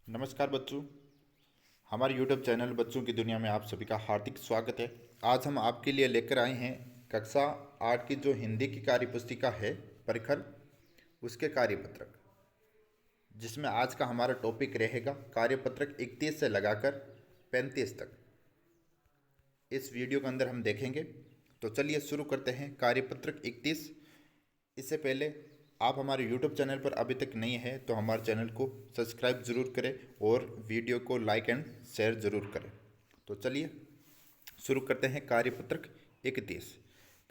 नमस्कार बच्चों। हमारे YouTube चैनल बच्चों की दुनिया में आप सभी का हार्दिक स्वागत है। आज हम आपके लिए लेकर आए हैं कक्षा 8 की जो हिंदी की कार्य पुस्तिका है परिखल, उसके कार्यपत्रक, जिसमें आज का हमारा टॉपिक रहेगा कार्यपत्रक 31 से लगाकर 35 तक। इस वीडियो के अंदर हम देखेंगे। तो चलिए शुरू करते हैं कार्यपत्रक 31। इससे पहले आप हमारे यूट्यूब चैनल पर अभी तक नहीं है तो हमारे चैनल को सब्सक्राइब ज़रूर करें और वीडियो को लाइक एंड शेयर ज़रूर करें। तो चलिए शुरू करते हैं कार्यपत्रक 31।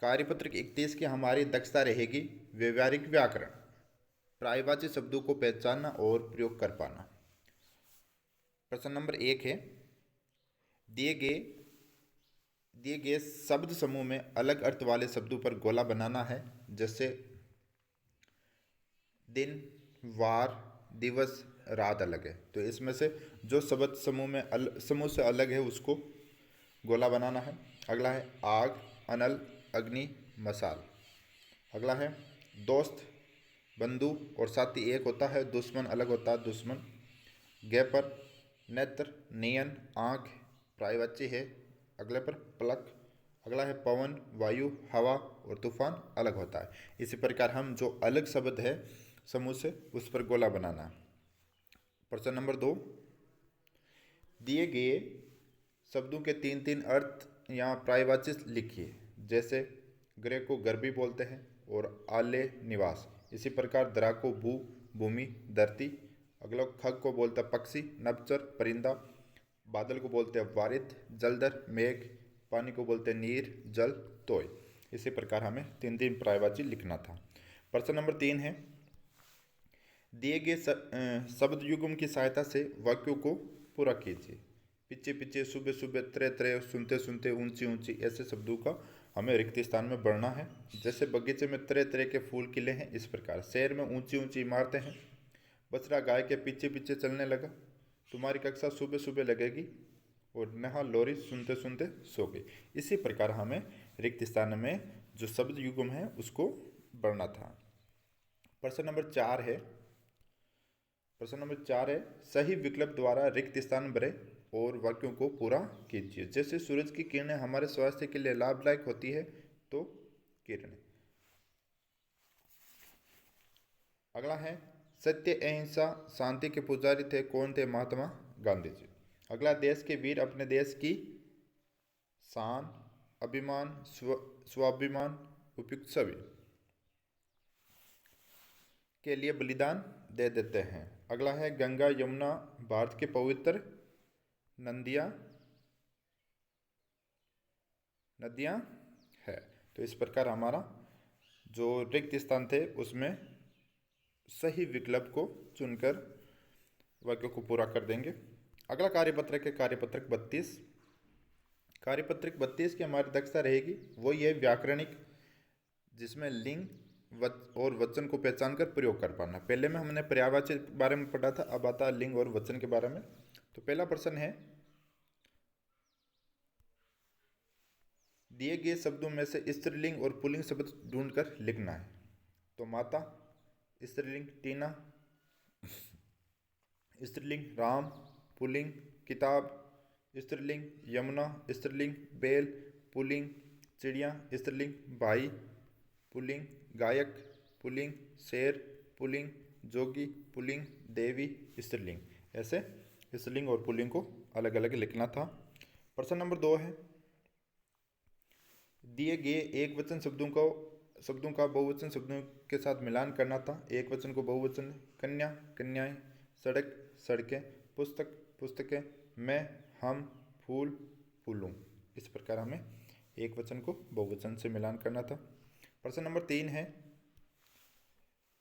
कार्यपत्रक 31 की हमारी दक्षता रहेगी व्यवहारिक व्याकरण, प्रायवाची शब्दों को पहचानना और प्रयोग कर पाना। प्रश्न नंबर 1 है, दिए गए दिए गए शब्द समूह में अलग अर्थ वाले शब्दों पर गोला बनाना है। जैसे दिन, वार, दिवस, रात अलग है, तो इसमें से जो शब्द समूह से अलग है उसको गोला बनाना है। अगला है आग, अनल, अग्नि, मसाल। अगला है दोस्त, बंधु और साथी एक होता है, दुश्मन अलग होता है, दुश्मन। गैपर, नेत्र, नियन, आँख, प्रायवाची है। अगले पर पलक। अगला है पवन, वायु, हवा और तूफान अलग होता है। इसी प्रकार हम जो अलग शब्द है समूह से उस पर गोला बनाना है। प्रश्न नंबर 2, दिए गए शब्दों के तीन तीन अर्थ यहाँ पर्यायवाची लिखिए। जैसे गृह को घर भी बोलते हैं और आले निवास। इसी प्रकार दरा को भू, भूमि, धरती। अगला खग को बोलता है पक्षी, नभचर, परिंदा। बादल को बोलते हैं वारिद, जलधर, मेघ। पानी को बोलते हैं नीर, जल, तोय। इसी प्रकार हमें तीन तीन पर्यायवाची लिखना था। प्रश्न नंबर 3 है, दिए गए शब्द युग्म की सहायता से वाक्यों को पूरा कीजिए। पीछे पीछे, सुबह सुबह, त्रे त्रे, सुनते सुनते, ऊंची ऊंची, ऐसे शब्दों का हमें रिक्त स्थान में बढ़ना है। जैसे बगीचे में तरह तरह के फूल खिले हैं, इस प्रकार शहर में ऊंची ऊंची इमारतें हैं। बछड़ा गाय के पीछे पीछे चलने लगा, तुम्हारी कक्षा सुबह सुबह लगेगी। और नहा लोरी सुनते सुनते सो गई। इसी प्रकार हमें रिक्त स्थान में जो शब्द युग्म है उसको बढ़ना था। प्रश्न नंबर 4 है, सही विकल्प द्वारा रिक्त स्थान भरें और वाक्यों को पूरा कीजिए। जैसे सूरज की किरणें हमारे स्वास्थ्य के लिए लाभदायक होती है, तो किरणें। अगला है सत्य, अहिंसा, शांति के पुजारी थे, कौन थे? महात्मा गांधी जी। अगला, देश के वीर अपने देश की शान, अभिमान, स्वाभिमान, उपयुक्त सभी के लिए बलिदान दे देते हैं। अगला है गंगा यमुना भारत के पवित्र नदियाँ है। तो इस प्रकार हमारा जो रिक्त स्थान थे उसमें सही विकल्प को चुनकर वाक्यों को पूरा कर देंगे। अगला कार्यपत्रक है कार्यपत्रक 32। कार्यपत्रक 32 की हमारी दक्षता रहेगी वो ये व्याकरणिक, जिसमें लिंग और वचन को पहचान कर प्रयोग कर पाना। पहले में हमने पर्यायवाची के बारे में पढ़ा था, अब आता है लिंग और वचन के बारे में। तो पहला प्रश्न है, दिए गए शब्दों में से स्त्रीलिंग और पुल्लिंग शब्द ढूंढकर लिखना है। तो माता स्त्रीलिंग, टीना स्त्रीलिंग, राम पुल्लिंग, किताब स्त्रीलिंग, यमुना स्त्रीलिंग, बैल पुल्लिंग, चिड़िया स्त्रीलिंग, भाई पुल्लिंग, गायक पुल्लिंग, शेर पुल्लिंग, जोगी पुल्लिंग, देवी स्त्रीलिंग। ऐसे स्त्रीलिंग और पुल्लिंग को अलग अलग लिखना था। प्रश्न नंबर 2 है, दिए गए एक वचन शब्दों का बहुवचन शब्दों के साथ मिलान करना था। एक वचन को बहुवचन, कन्या कन्याएं, सड़क सड़कें, पुस्तक पुस्तकें, मैं हम, फूल फूलों। इस प्रकार हमें एक वचन को बहुवचन से मिलान करना था। प्रश्न नंबर 3 है,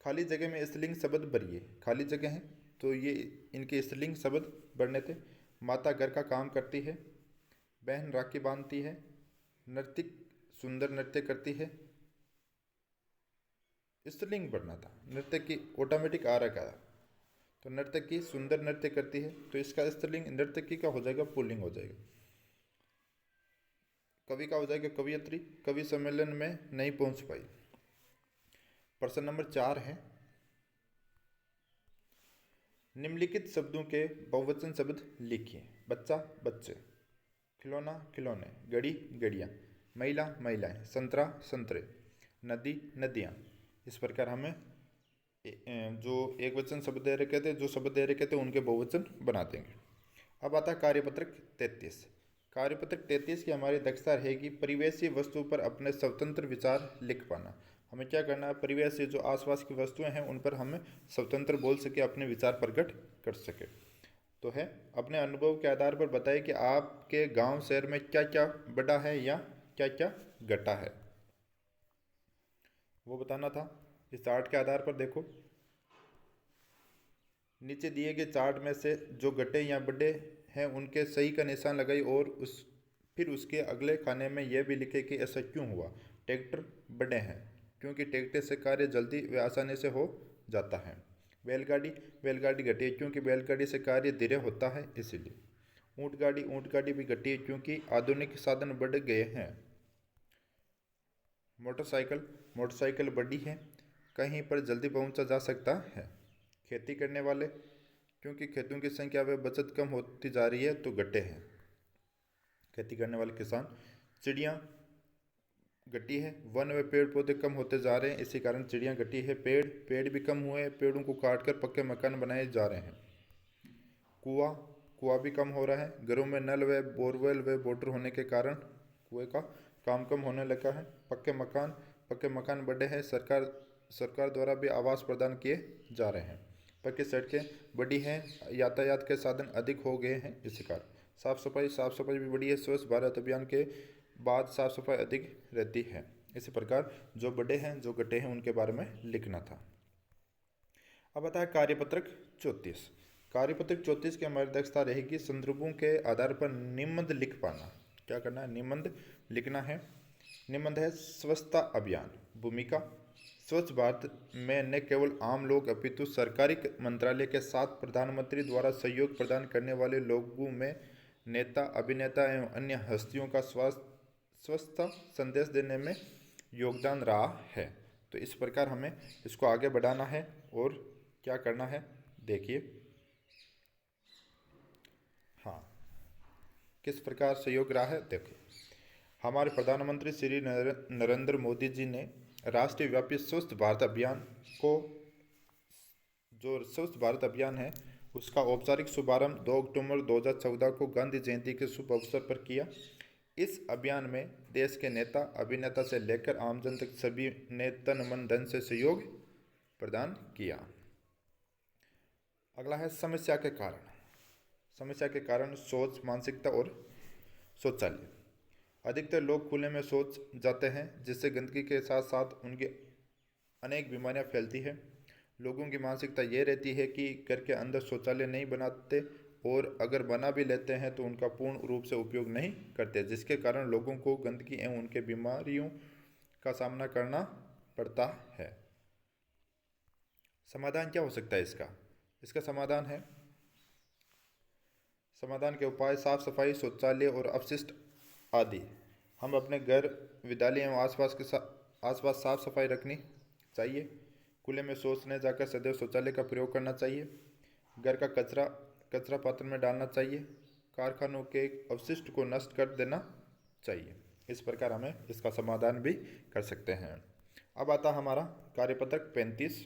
खाली जगह में स्त्रीलिंग शब्द भरिए। खाली जगह है तो ये इनके स्त्रीलिंग शब्द भरने थे। माता घर का काम करती है, बहन राखी बांधती है, नर्तक सुंदर नृत्य करती है। स्त्रीलिंग बढ़ना था, नृत्य की ऑटोमेटिक आ रहा है। तो नर्तकी सुंदर नृत्य करती है, तो इसका स्त्रीलिंग नर्तकी का हो जाएगा, पुल्लिंग हो जाएगा। कवि का हो जाएगा कवियत्री, कवि सम्मेलन में नहीं पहुंच पाई। प्रश्न नंबर 4 है, निम्नलिखित शब्दों के बहुवचन शब्द लिखिए। बच्चा बच्चे, खिलौना खिलौने, घड़ी घड़ियाँ, महिला महिलाएं, संतरा संतरे, नदी नदियाँ। इस प्रकार हमें जो एक वचन शब्द दे रखे थे, जो शब्द दे रखे थे उनके बहुवचन बना देंगे। अब आता है कार्यपत्रक 33। कार्यपत्रक 33 की हमारी दक्षता रहेगी परिवेशी वस्तु पर अपने स्वतंत्र विचार लिख पाना। हमें क्या करना है, परिवेश से जो आसपास की वस्तुएं हैं उन पर हमें स्वतंत्र बोल सके, अपने विचार प्रकट कर सके। तो है, अपने अनुभव के आधार पर बताइए कि आपके गांव शहर में क्या क्या बढ़ा है या क्या क्या घटा है, वो बताना था। इस चार्ट के आधार पर देखो, नीचे दिए गए चार्ट में से जो घटे या बढ़े हैं उनके सही का निशान लगाई और फिर उसके अगले खाने में यह भी लिखे कि ऐसा क्यों हुआ। ट्रैक्टर बड़े हैं क्योंकि ट्रैक्टर से कार्य जल्दी व आसानी से हो जाता है। बैलगाड़ी बैलगाड़ी घटी है क्योंकि बैलगाड़ी से कार्य धीरे होता है इसीलिए। ऊंट गाड़ी भी घटी है क्योंकि आधुनिक साधन बढ़ गए हैं। मोटरसाइकिल मोटरसाइकिल बड़ी है, कहीं पर जल्दी पहुंचा जा सकता है। खेती करने वाले, क्योंकि खेतों की संख्या व बचत कम होती जा रही है तो घटे हैं खेती करने वाले किसान। चिड़ियाँ घटी है, वन व पेड़ पौधे कम होते जा रहे हैं इसी कारण चिड़ियाँ घटी है। पेड़ भी कम हुए हैं, पेड़ों को काट कर पक्के मकान बनाए जा रहे हैं। कुआं कुआं भी कम हो रहा है, घरों में नल व बोरवेल व मोटर होने के कारण कुएं का काम कम होने लगा है। पक्के मकान बढ़े हैं, सरकार द्वारा भी आवास प्रदान किए जा रहे हैं। पक्की सड़कें बढ़ी हैं, यातायात के साधन अधिक हो गए हैं इसी कारण। साफ सफाई भी बढ़ी है, स्वच्छ भारत अभियान के बाद साफ सफाई अधिक रहती है। इसी प्रकार जो बढ़े हैं जो घटे हैं उनके बारे में लिखना था। अब आता है कार्यपत्रक 34। कार्यपत्रक 34 की हमारी दक्षता रहेगी संदर्भों के आधार पर निबंध लिख पाना। क्या करना है, निबंध लिखना है। निबंध है स्वच्छता अभियान। भूमिका, स्वच्छ भारत में न केवल आम लोग अपितु सरकारी मंत्रालय के साथ प्रधानमंत्री द्वारा सहयोग प्रदान करने वाले लोगों में नेता, अभिनेता एवं अन्य हस्तियों का स्वच्छता संदेश देने में योगदान रहा है। तो इस प्रकार हमें इसको आगे बढ़ाना है और क्या करना है देखिए। हाँ, किस प्रकार सहयोग रहा है देखिए। हमारे प्रधानमंत्री श्री नरेंद्र मोदी जी ने राष्ट्रीय व्यापी स्वच्छ भारत अभियान को, जो स्वच्छ भारत अभियान है उसका औपचारिक शुभारंभ 2 अक्टूबर 2014 को गांधी जयंती के शुभ अवसर पर किया। इस अभियान में देश के नेता, अभिनेता से लेकर आमजन तक सभी ने तन मन धन से सहयोग प्रदान किया। अगला है समस्या के कारण। समस्या के कारण शौच, मानसिकता और शौचालय। अधिकतर लोग खुले में शौच जाते हैं जिससे गंदगी के साथ साथ उनकी अनेक बीमारियां फैलती है। लोगों की मानसिकता ये रहती है कि घर के अंदर शौचालय नहीं बनाते और अगर बना भी लेते हैं तो उनका पूर्ण रूप से उपयोग नहीं करते, जिसके कारण लोगों को गंदगी एवं उनके बीमारियों का सामना करना पड़ता है। समाधान क्या हो सकता है इसका? इसका समाधान के उपाय साफ सफाई, शौचालय और अपशिष्ट आदि। हम अपने घर, विद्यालय एवं आसपास साफ सफाई रखनी चाहिए। खुले में शौचने जाकर सदैव शौचालय का प्रयोग करना चाहिए। घर का कचरा पात्र में डालना चाहिए। कारखानों के अपशिष्ट को नष्ट कर देना चाहिए। इस प्रकार हमें इसका समाधान भी कर सकते हैं। अब आता हमारा कार्यपत्रक 35।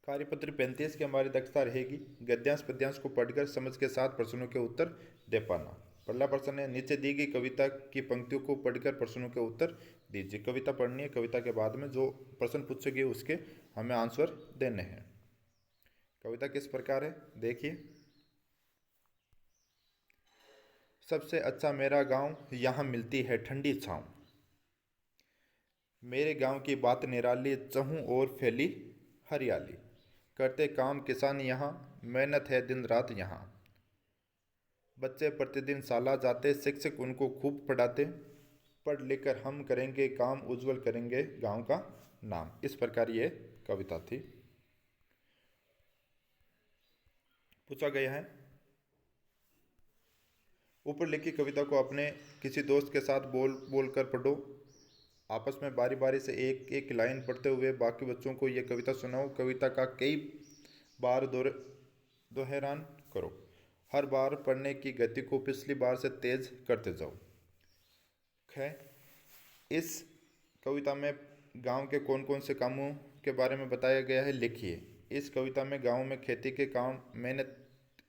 कार्यपत्र 35 की हमारी दक्षता रहेगी गद्यांश पद्यांश को पढ़कर समझ के साथ प्रश्नों के उत्तर दे पाना। पहला प्रश्न है, नीचे दी गई कविता की पंक्तियों को पढ़कर प्रश्नों के उत्तर दीजिए। कविता पढ़नी है, कविता के बाद में जो प्रश्न पूछे गए उसके हमें आंसर देने हैं। कविता किस प्रकार है देखिए। सबसे अच्छा मेरा गांव, यहाँ मिलती है ठंडी छाँव। मेरे गांव की बात निराली, चहूँ ओर फैली हरियाली। करते काम किसान यहाँ, मेहनत है दिन रात यहाँ। बच्चे प्रतिदिन शाला जाते, शिक्षक उनको खूब पढ़ाते। पढ़ लिखकर हम करेंगे काम, उज्जवल करेंगे गांव का नाम। इस प्रकार ये कविता थी। पूछा गया है, ऊपर लिखी कविता को अपने किसी दोस्त के साथ बोल कर पढ़ो। आपस में बारी बारी से एक एक लाइन पढ़ते हुए बाकी बच्चों को ये कविता सुनाओ। कविता का कई बार दोहरान करो। हर बार पढ़ने की गति को पिछली बार से तेज करते जाओ। है इस कविता में गांव के कौन कौन से कामों के बारे में बताया गया है, लिखिए। इस कविता में गांव में खेती के काम, मेहनत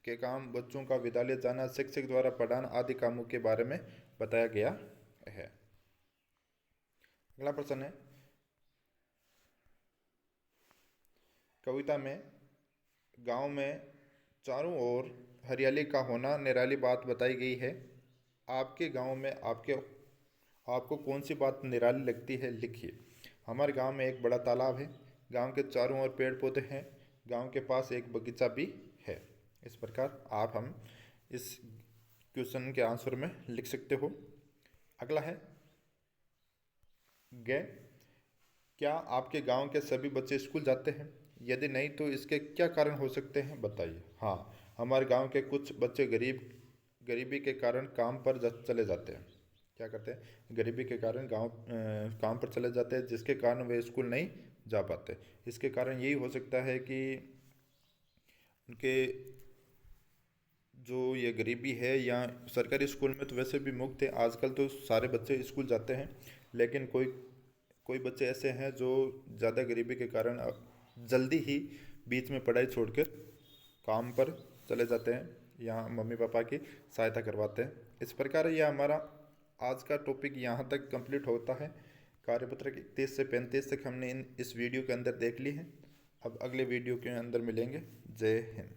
के काम, बच्चों का विद्यालय जाना, शिक्षक द्वारा पढ़ाना आदि कामों के बारे में बताया गया है। अगला प्रश्न है, कविता में गांव में चारों ओर हरियाली का होना निराली बात बताई गई है। आपके गांव में आपको कौन सी बात निराली लगती है, लिखिए। हमारे गांव में एक बड़ा तालाब है। गांव के चारों ओर पेड़ पौधे हैं। गांव के पास एक बगीचा भी है। इस प्रकार आप हम इस क्वेश्चन के आंसर में लिख सकते हो। अगला है गे, क्या आपके गांव के सभी बच्चे स्कूल जाते हैं? यदि नहीं तो इसके क्या कारण हो सकते हैं, बताइए। हाँ, हमारे गांव के कुछ बच्चे गरीबी के कारण काम पर चले जाते हैं। क्या करते हैं? गरीबी के कारण काम पर चले जाते हैं, जिसके कारण वे स्कूल नहीं जा पाते। इसके कारण यही हो सकता है कि उनके जो ये गरीबी है, या सरकारी स्कूल में तो वैसे भी मुफ्त है आजकल, तो सारे बच्चे स्कूल जाते हैं। लेकिन कोई बच्चे ऐसे हैं जो ज़्यादा गरीबी के कारण जल्दी ही बीच में पढ़ाई छोड़कर काम पर चले जाते हैं, या मम्मी पापा की सहायता करवाते हैं। इस प्रकार यह हमारा आज का टॉपिक यहाँ तक कंप्लीट होता है। कार्यपत्रक 31 से 35 तक हमने इस वीडियो के अंदर देख ली है। अब अगले वीडियो के अंदर मिलेंगे। जय हिंद।